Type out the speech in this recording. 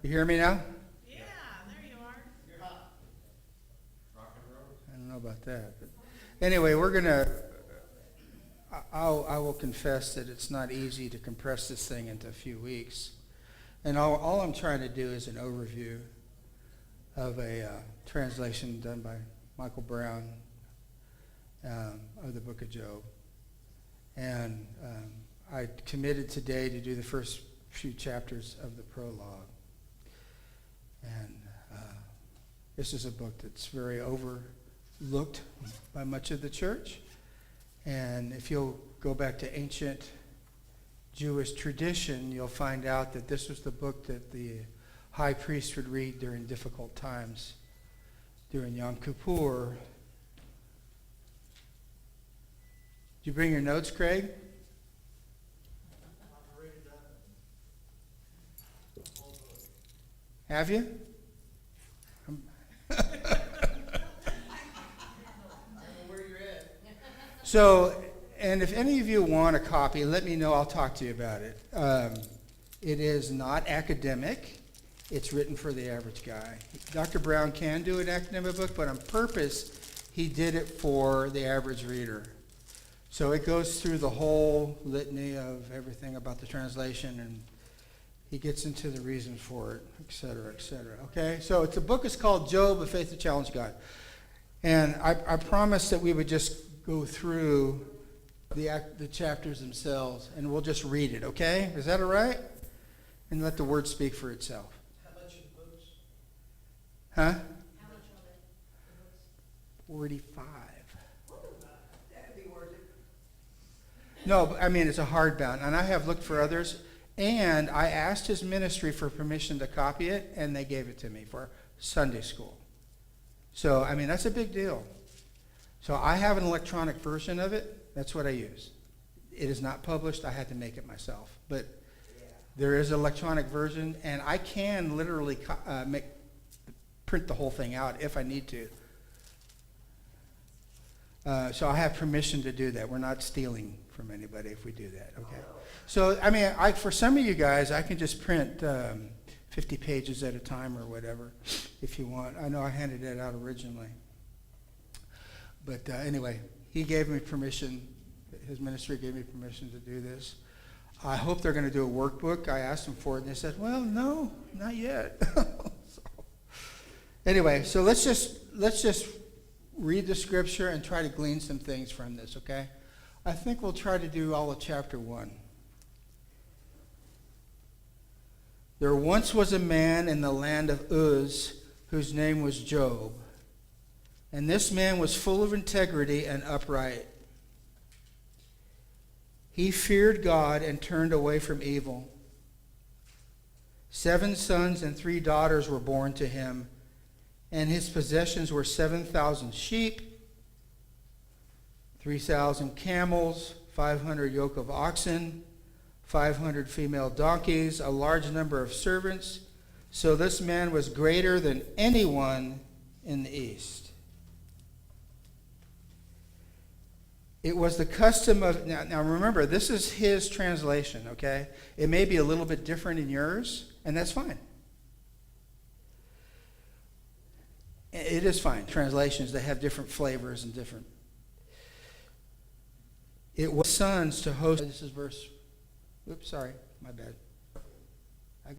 You hear me now? Yeah, there you are. You're hot. Rock and roll. I don't know about that. But anyway, I will confess that it's not easy to compress this thing into a few weeks. And all I'm trying to do is an overview of a translation done by Michael Brown of the book of Job. And I committed today to do the first few chapters of the prologue. And this is a book that's very overlooked by much of the church. And if you'll go back to ancient Jewish tradition, you'll find out that this was the book that the high priest would read during difficult times, during Yom Kippur. Did you bring your notes, Craig? Have you? So, and if any of you want a copy, let me know. I'll talk to you about it. It is not academic. It's written for the average guy. Dr. Brown can do an academic book, but on purpose, he did it for the average reader. So it goes through the whole litany of everything about the translation, and he gets into the reason for it, et cetera, et cetera. Okay? So the book is called Job, A Faith to Challenge God. And I promised that we would just go through the chapters themselves, and we'll just read it, okay? Is that all right? And let the word speak for itself. How much are the books? Huh? How much of it? 45. That'd be worth it. No, I mean, it's a hardbound, and I have looked for others, and I asked his ministry for permission to copy it, and they gave it to me for Sunday school. So, I mean, that's a big deal. So I have an electronic version of it. That's what I use. It is not published. I had to make it myself. But there is an electronic version, and I can literally print the whole thing out if I need to. So I have permission to do that. We're not stealing from anybody if we do that. Okay. So, I mean, for some of you guys, I can just print 50 pages at a time or whatever if you want. I know I handed that out originally. But anyway, he gave me permission. His ministry gave me permission to do this. I hope they're going to do a workbook. I asked them for it, and they said, well, no, not yet. So, anyway, so let's just read the scripture and try to glean some things from this, okay? I think we'll try to do all of chapter 1. There once was a man in the land of Uz whose name was Job. And this man was full of integrity and upright. He feared God and turned away from evil. 7 sons and 3 daughters were born to him, and his possessions were 7,000 sheep, 3,000 camels, 500 yoke of oxen, 500 female donkeys, a large number of servants. So this man was greater than anyone in the East. It was the custom of, now remember, this is his translation, okay? It may be a little bit different in yours, and that's fine. It is fine. Translations, they have different flavors and different. It was sons to host, this is verse, oops, sorry, my bad.